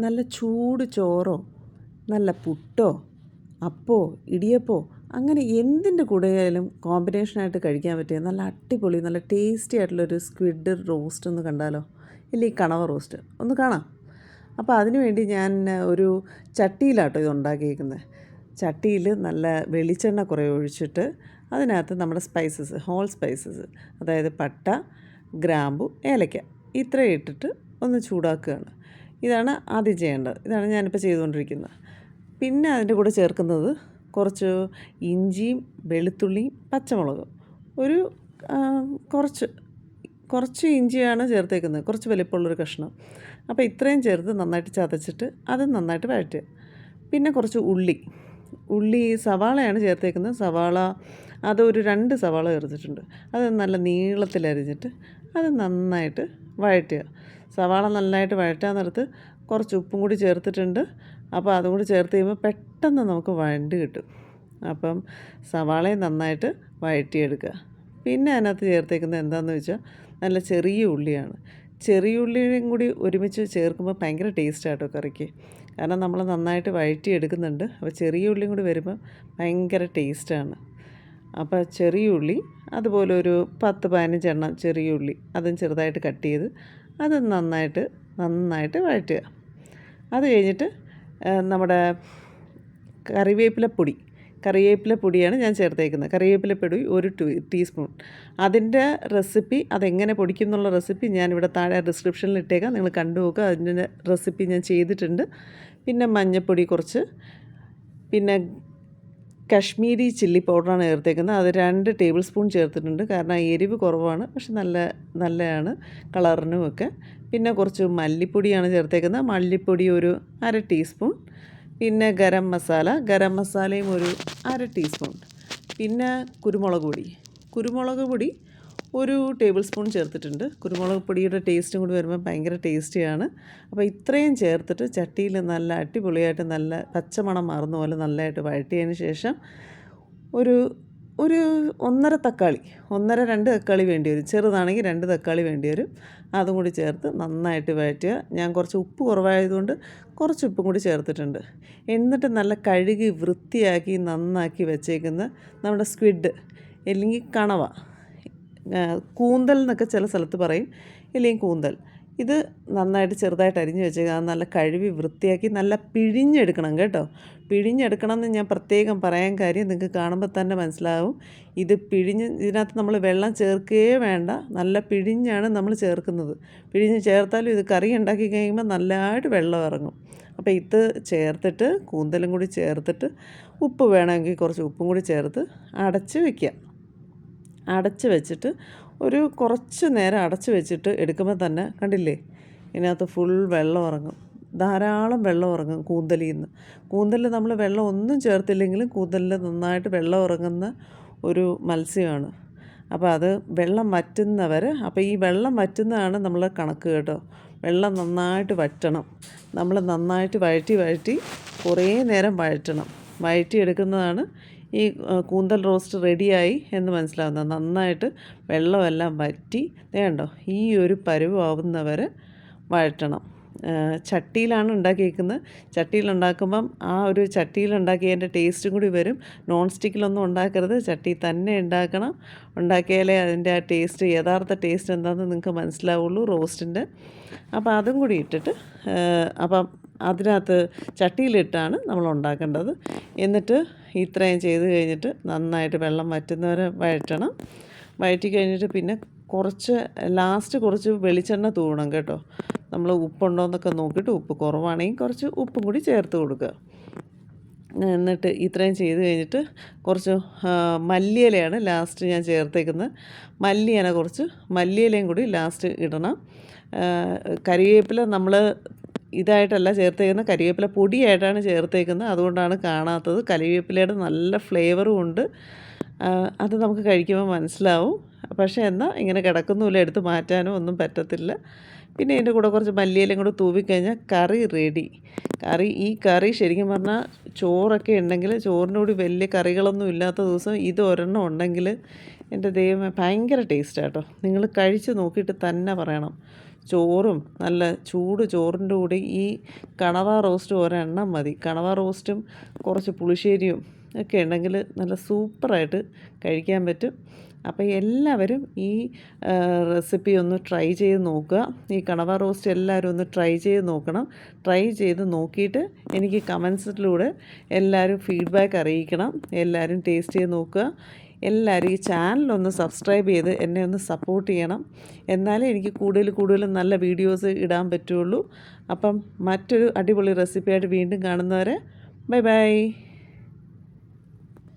നല്ല ചൂട് ചോറോ നല്ല പുട്ടോ അപ്പോ ഇടിയപ്പോ അങ്ങനെ എന്തിൻ്റെ കൂടെയായാലും കോമ്പിനേഷനായിട്ട് കഴിക്കാൻ പറ്റിയ നല്ല അടിപൊളി നല്ല ടേസ്റ്റി ആയിട്ടുള്ളൊരു സ്ക്വിഡ് റോസ്റ്റ് ഒന്ന് കണ്ടാലോ, ഇല്ല ഈ കണവ റോസ്റ്റ് ഒന്ന് കാണാം. അപ്പോൾ അതിനു വേണ്ടി ഞാൻ ഒരു ചട്ടിയിലാട്ടോ ഇത് ഉണ്ടാക്കിയിരിക്കുന്നത്. ചട്ടിയിൽ നല്ല വെളിച്ചെണ്ണ കുറേ ഒഴിച്ചിട്ട് അതിനകത്ത് നമ്മുടെ സ്പൈസസ്, ഹോൾ സ്പൈസസ്, അതായത് പട്ട, ഗ്രാമ്പു, ഏലക്ക ഇത്രയും ഇട്ടിട്ട് ഒന്ന് ചൂടാക്കുകയാണ്. ഇതാണ് ആദ്യം ചെയ്യേണ്ടത്. ഇതാണ് ഞാനിപ്പോൾ ചെയ്തുകൊണ്ടിരിക്കുന്നത്. പിന്നെ അതിൻ്റെ കൂടെ ചേർക്കുന്നത് കുറച്ച് ഇഞ്ചിയും വെളുത്തുള്ളിയും പച്ചമുളകും, ഒരു കുറച്ച് ഇഞ്ചിയാണ് ചേർത്തേക്കുന്നത്, കുറച്ച് വലിപ്പമുള്ളൊരു കഷ്ണം. അപ്പോൾ ഇത്രയും ചേർത്ത് നന്നായിട്ട് ചതച്ചിട്ട് അത് നന്നായിട്ട് വഴറ്റുക. പിന്നെ കുറച്ച് ഉള്ളി സവാളയാണ് ചേർത്തേക്കുന്നത്. സവാള അതൊരു 2 സവാള ചേർത്തിട്ടുണ്ട്. അത് നല്ല നീളത്തിലരിഞ്ഞിട്ട് അത് നന്നായിട്ട് വഴറ്റുക. സവാള നന്നായിട്ട് വഴറ്റാൻ നേരത്ത് കുറച്ച് ഉപ്പും കൂടി ചേർത്തിട്ടുണ്ട്. അപ്പോൾ അതും കൂടി ചേർത്ത് കഴിയുമ്പോൾ പെട്ടെന്ന് നമുക്ക് വഴണ്ട് കിട്ടും. അപ്പം സവാളയും നന്നായിട്ട് വഴറ്റിയെടുക്കുക. പിന്നെ അതിനകത്ത് ചേർത്തേക്കുന്നത് എന്താണെന്ന് വെച്ചാൽ നല്ല ചെറിയ ഉള്ളിയാണ്. ചെറിയ ഉള്ളിയും കൂടി ഒരുമിച്ച് ചേർക്കുമ്പോൾ ഭയങ്കര ടേസ്റ്റാട്ടോ കറിക്ക്. കാരണം നമ്മൾ നന്നായിട്ട് വഴറ്റിയെടുക്കുന്നുണ്ട്. അപ്പോൾ ചെറിയ ഉള്ളിയും കൂടി വരുമ്പോൾ ഭയങ്കര ടേസ്റ്റാണ്. അപ്പോൾ ചെറിയ ഉള്ളി അതുപോലെ ഒരു 10-15 എണ്ണം ചെറിയ ഉള്ളി അതും ചെറുതായിട്ട് കട്ട് ചെയ്ത് അത് നന്നായിട്ട് വഴറ്റുക. അത് കഴിഞ്ഞിട്ട് നമ്മുടെ കറിവേപ്പില പൊടിയാണ് ഞാൻ ചേർത്തേക്കുന്നത്. കറിവേപ്പില പൊടി ഒരു ടീസ്പൂൺ. അതിൻ്റെ റെസിപ്പി, അതെങ്ങനെ പൊടിക്കും എന്നുള്ള റെസിപ്പി ഞാനിവിടെ താഴെ ഡിസ്ക്രിപ്ഷനിൽ ഇട്ടേക്കാം, നിങ്ങൾ കണ്ടു നോക്കുക. അതിൻ്റെ റെസിപ്പി ഞാൻ ചെയ്തിട്ടുണ്ട്. പിന്നെ മഞ്ഞൾപ്പൊടി കുറച്ച്, പിന്നെ കശ്മീരി ചില്ലി പൗഡറാണ് ചേർത്തേക്കുന്നത്. അത് 2 ടേബിൾ സ്പൂൺ ചേർത്തിട്ടുണ്ട്. കാരണം എരിവ് കുറവാണ്, പക്ഷെ നല്ലതാണ് കളറിനുമൊക്കെ. പിന്നെ കുറച്ച് മല്ലിപ്പൊടിയാണ് ചേർത്തേക്കുന്നത്. മല്ലിപ്പൊടി ഒരു 1/2 ടീസ്പൂൺ. പിന്നെ ഗരം മസാലയും ഒരു 1/2 ടീസ്പൂൺ. പിന്നെ കുരുമുളക് പൊടി ഒരു ടേബിൾ സ്പൂൺ ചേർത്തിട്ടുണ്ട്. കുരുമുളക് പൊടിയുടെ ടേസ്റ്റും കൂടി വരുമ്പോൾ ഭയങ്കര ടേസ്റ്റിയാണ്. അപ്പോൾ ഇത്രയും ചേർത്തിട്ട് ചട്ടിയിൽ നല്ല അടിപൊളിയായിട്ട് നല്ല പച്ചമണം മാറുന്ന പോലെ നല്ലതായിട്ട് വഴറ്റിയതിന് ശേഷം ഒരു 1.5 തക്കാളി, 2 തക്കാളി വേണ്ടി വരും. ചെറുതാണെങ്കിൽ 2 തക്കാളി വേണ്ടി വരും. അതും കൂടി ചേർത്ത് നന്നായിട്ട് വഴറ്റുക. ഞാൻ കുറച്ച് ഉപ്പ് കുറവായതുകൊണ്ട് കുറച്ച് ഉപ്പും കൂടി ചേർത്തിട്ടുണ്ട്. എന്നിട്ട് നല്ല കഴുകി വൃത്തിയാക്കി നന്നാക്കി വെച്ചേക്കുന്ന നമ്മുടെ സ്ക്വിഡ്, അല്ലെങ്കിൽ കണവ, കൂന്തൽ എന്നൊക്കെ ചില സ്ഥലത്ത് പറയും, ഇല്ലെങ്കിൽ കൂന്തൽ, ഇത് നന്നായിട്ട് ചെറുതായിട്ട് അരിഞ്ഞ് വെച്ചേക്കുക. നല്ല കഴുകി വൃത്തിയാക്കി നല്ല പിഴിഞ്ഞെടുക്കണം കേട്ടോ. പിഴിഞ്ഞെടുക്കണം എന്ന് ഞാൻ പ്രത്യേകം പറയാൻ കാര്യം നിങ്ങൾക്ക് കാണുമ്പോൾ തന്നെ മനസ്സിലാവും. ഇതിനകത്ത് നമ്മൾ വെള്ളം ചേർക്കുകയേ വേണ്ട, നല്ല പിഴിഞ്ഞാണ് നമ്മൾ ചേർക്കുന്നത്. പിഴിഞ്ഞ് ചേർത്താലും ഇത് കറി ഉണ്ടാക്കി കഴിയുമ്പോൾ നല്ലതായിട്ട് വെള്ളം ഇറങ്ങും. അപ്പോൾ ഇത് ചേർത്തിട്ട് കൂന്തലും കൂടി ചേർത്തിട്ട് ഉപ്പ് വേണമെങ്കിൽ കുറച്ച് ഉപ്പും കൂടി ചേർത്ത് അടച്ച് വയ്ക്കുക. അടച്ച് വെച്ചിട്ട് ഒരു കുറച്ച് നേരം അടച്ച് വെച്ചിട്ട് എടുക്കുമ്പോൾ തന്നെ കണ്ടില്ലേ, ഇതിനകത്ത് ഫുൾ വെള്ളം ഇറങ്ങും, ധാരാളം വെള്ളം ഇറങ്ങും കൂന്തലിൽ നമ്മൾ വെള്ളം ഒന്നും ചേർത്തില്ലെങ്കിലും കൂന്തലിൽ നന്നായിട്ട് വെള്ളം ഇറങ്ങുന്ന ഒരു മത്സ്യമാണ്. അപ്പോൾ അത് വെള്ളം വറ്റുന്നവരെ, അപ്പോൾ ഈ വെള്ളം വറ്റുന്നതാണ് നമ്മൾ കണക്ക് കേട്ടോ. വെള്ളം നന്നായിട്ട് വറ്റണം. നമ്മൾ നന്നായിട്ട് വഴറ്റി കുറേ നേരം വഴറ്റിയെടുക്കുന്നതാണ് ഈ കൂന്തൽ റോസ്റ്റ് റെഡിയായി എന്ന് മനസ്സിലാവുന്നത്. നന്നായിട്ട് വെള്ളമെല്ലാം വറ്റി വേണ്ടോ ഈ ഒരു പരുവാവുന്നവരെ വഴറ്റണം. ചട്ടിയിലാണ് ഉണ്ടാക്കിയിരിക്കുന്നത്. ചട്ടിയിലുണ്ടാക്കുമ്പം ആ ഒരു ചട്ടിയിലുണ്ടാക്കിയതിൻ്റെ ടേസ്റ്റും കൂടി വരും. നോൺ സ്റ്റിക്കിലൊന്നും ഉണ്ടാക്കരുത്, ചട്ടിയിൽ തന്നെ ഉണ്ടാക്കണം. ഉണ്ടാക്കിയാലേ അതിൻ്റെ ആ ടേസ്റ്റ്, യഥാർത്ഥ ടേസ്റ്റ് എന്താണെന്ന് നിങ്ങൾക്ക് മനസ്സിലാവുള്ളൂ റോസ്റ്റിൻ്റെ. അപ്പോൾ അതും കൂടി ഇട്ടിട്ട് അപ്പം അതിനകത്ത് ചട്ടിയിലിട്ടാണ് നമ്മൾ ഉണ്ടാക്കേണ്ടത്. എന്നിട്ട് ഇത്രയും ചെയ്ത് കഴിഞ്ഞിട്ട് നന്നായിട്ട് വെള്ളം വറ്റുന്നവരെ വഴറ്റണം. വഴറ്റി കഴിഞ്ഞിട്ട് പിന്നെ ലാസ്റ്റ് കുറച്ച് വെളിച്ചെണ്ണ തൂവണം കേട്ടോ. നമ്മൾ ഉപ്പുണ്ടോ എന്നൊക്കെ നോക്കിയിട്ട് ഉപ്പ് കുറവാണെങ്കിൽ കുറച്ച് ഉപ്പും കൂടി ചേർത്ത് കൊടുക്കുക. എന്നിട്ട് ഇത്രയും ചെയ്ത് കഴിഞ്ഞിട്ട് കുറച്ച് മല്ലിയിലയാണ് ലാസ്റ്റ് ഞാൻ ചേർത്തേക്കുന്നത്. മല്ലിയിലയും കൂടി ലാസ്റ്റ് ഇടണം. കരിവേപ്പില നമ്മൾ ഇതായിട്ടല്ല ചേർത്തേക്കുന്നത്, കരിവേപ്പില പൊടിയായിട്ടാണ് ചേർത്തേക്കുന്നത്. അതുകൊണ്ടാണ് കാണാത്തത്. കരിവേപ്പിലയുടെ നല്ല ഫ്ലേവറും ഉണ്ട്, അത് നമുക്ക് കഴിക്കുമ്പോൾ മനസ്സിലാവും. പക്ഷേ എന്നാൽ ഇങ്ങനെ കിടക്കുന്നുമില്ല, എടുത്ത് മാറ്റാനോ ഒന്നും പറ്റത്തില്ല. പിന്നെ ഇതിൻ്റെ കൂടെ കുറച്ച് മല്ലിയിലയും കൂടെ തൂവിക്കഴിഞ്ഞാൽ കറി റെഡി. ഈ കറി ശരിക്കും പറഞ്ഞാൽ ചോറൊക്കെ ഉണ്ടെങ്കിൽ, ചോറിൻ്റെ കൂടി വലിയ കറികളൊന്നും ഇല്ലാത്ത ദിവസം ഇത് ഒരെണ്ണം ഉണ്ടെങ്കിൽ എൻ്റെ ദൈവമേ ഭയങ്കര ടേസ്റ്റാട്ടോ. നിങ്ങൾ കഴിച്ച് നോക്കിയിട്ട് തന്നെ പറയണം. ചോറും നല്ല ചൂട് ചോറിൻ്റെ കൂടെ ഈ കണവ റോസ്റ്റ് ഒരെണ്ണം മതി. കണവ റോസ്റ്റും കുറച്ച് പുളിശ്ശേരിയും ഒക്കെ ഉണ്ടെങ്കിൽ നല്ല സൂപ്പറായിട്ട് കഴിക്കാൻ പറ്റും. അപ്പോൾ എല്ലാവരും ഈ റെസിപ്പി ഒന്ന് ട്രൈ ചെയ്ത് നോക്കുക. ഈ കണവ റോസ്റ്റ് എല്ലാവരും ഒന്ന് ട്രൈ ചെയ്ത് നോക്കണം. ട്രൈ ചെയ്ത് നോക്കിയിട്ട് എനിക്ക് കമൻസിലൂടെ എല്ലാവരും ഫീഡ്ബാക്ക് അറിയിക്കണം. എല്ലാവരും ടേസ്റ്റ് ചെയ്ത് നോക്കുക. എല്ലാവരും ഈ ചാനലൊന്ന് സബ്സ്ക്രൈബ് ചെയ്ത് എന്നെ ഒന്ന് സപ്പോർട്ട് ചെയ്യണം. എന്നാലേ എനിക്ക് കൂടുതൽ നല്ല വീഡിയോസ് ഇടാൻ പറ്റുള്ളൂ. അപ്പം മറ്റൊരു അടിപൊളി റെസിപ്പിയായിട്ട് വീണ്ടും കാണുന്നവരെ ബൈ ബൈ.